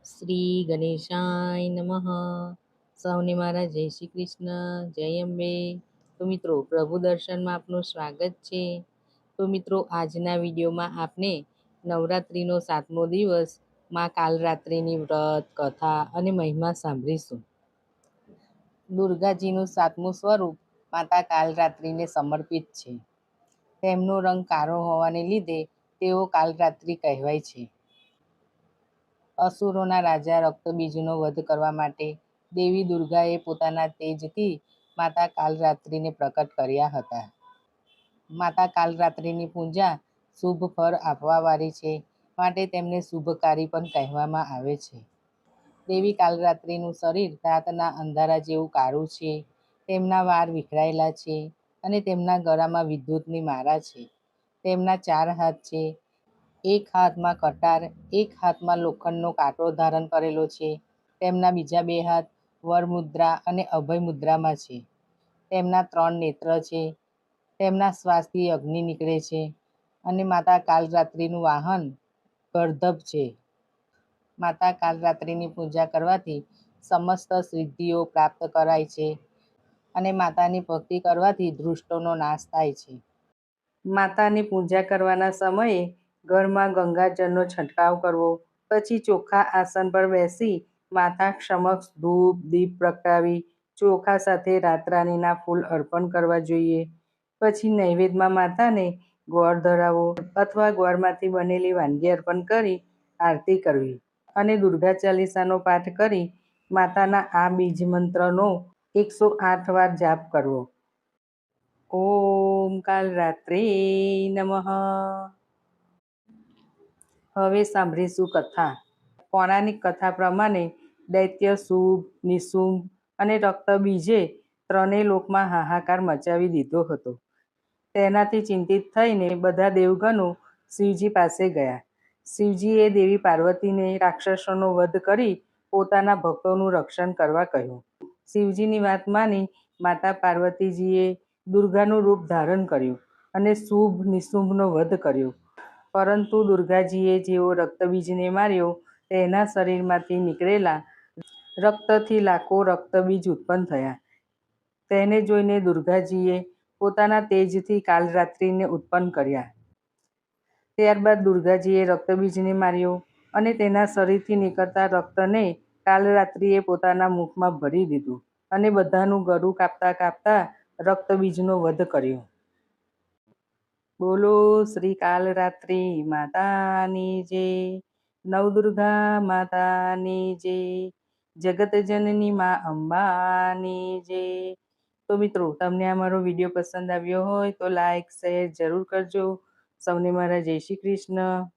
શ્રી ગણેશાય નમઃ. સૌને મારા જય શ્રી કૃષ્ણ, જય અંબે. તો મિત્રો, પ્રભુ દર્શનમાં આપનું સ્વાગત છે. તો મિત્રો, આજના વિડીયોમાં આપણે નવરાત્રિનો 7મો દિવસ માં કાલરાત્રિની વ્રત કથા અને મહિમા સાંભળીશું. દુર્ગાજીનું 7મું સ્વરૂપ માતા કાલરાત્રિને સમર્પિત છે. તેમનો રંગ કાળો હોવાને લીધે તેઓ કાલરાત્રિ કહેવાય છે. અસુરોના રાજા રક્તબીજનો વધ કરવા માટે દેવી દુર્ગાએ પોતાના તેજથી માતા કાલરાત્રિને પ્રકટ કર્યા હતા. માતા કાલરાત્રિની પૂજા શુભ ફળ આપવાવાળી છે, માટે તેમને શુભકારી પણ કહેવામાં આવે છે. દેવી કાલરાત્રિનું શરીર રાતના અંધારા જેવું કાળું છે. તેમના વાળ વિખરાયેલા છે અને તેમના ગળામાં વિદ્યુતની માળા છે. તેમના 4 હાથ છે. એક હાથમાં કટાર, એક હાથમાં લોખંડનો કાંટો ધારણ કરેલો છે. તેમના બીજા 2 હાથ વરમુદ્રા અને અભય મુદ્રામાં છે. તેમના 3 નેત્ર છે. તેમના શ્વાસથી અગ્નિ નીકળે છે અને માતા કાલરાત્રિનું વાહન ગર્ધબ છે. માતા કાલરાત્રિની પૂજા કરવાથી સમસ્ત સિદ્ધિઓ પ્રાપ્ત કરાય છે અને માતાની ભક્તિ કરવાથી દુષ્ટોનો નાશ થાય છે. માતાની પૂજા કરવાના સમયે ઘરમાં ગંગાજળનો છંટકાવ કરવો, પછી ચોખા આસન પર બેસી માતા સમક્ષ ધૂપ દીપ પ્રગટાવી ચોખા સાથે રાતરાણીના ફૂલ અર્પણ કરવા જોઈએ. પછી નૈવેદ્યમાં માતાને ગોળ ધરાવો અથવા ગોળમાંથી બનેલી વાનગી અર્પણ કરી આરતી કરવી અને દુર્ગા ચાલીસાનો પાઠ કરી માતાના આ બીજ મંત્રનો 108 વાર જાપ કરવો. ઓમ કાલરાત્રે નમઃ. હવે સાંભળીશું કથા. પૌરાણિક કથા પ્રમાણે દૈત્ય શુંભ, નિશુંભ અને રક્તબીજે ત્રણેય લોકમાં હાહાકાર મચાવી દીધો હતો. તેનાથી ચિંતિત થઈને બધા દેવગણો શિવજી પાસે ગયા. શિવજીએ દેવી પાર્વતીને રાક્ષસોનો વધ કરી પોતાના ભક્તોનું રક્ષણ કરવા કહ્યું. શિવજીની વાત માની માતા પાર્વતીજીએ દુર્ગાનું રૂપ ધારણ કર્યું અને શુંભ નિશુંભનો વધ કર્યો. પરંતુ દુર્ગાજીએ જેવો રક્તબીજને માર્યો, તેના શરીરમાંથી નીકળેલા રક્તથી લાખો રક્તબીજ ઉત્પન્ન થયા. તેને જોઈને દુર્ગાજીએ પોતાના તેજથી કાલરાત્રિને ઉત્પન્ન કર્યા. ત્યારબાદ દુર્ગાજીએ રક્તબીજને માર્યો અને તેના શરીરથી નીકળતા રક્તને કાલરાત્રિએ પોતાના મુખમાં ભરી દીધું અને બધાનું ગળું કાપતા કાપતા રક્તબીજનો વધ કર્યો. બોલો શ્રી કાલરાત્રિ માતાની જય, નવદુર્ગા માતાની જય, જગતજનની મા અંબાની જય. તો મિત્રો, તમને આ મારો વિડીયો પસંદ આવ્યો હોય તો લાઈક શેર જરૂર કરજો. સૌને મારા જય શ્રી કૃષ્ણ.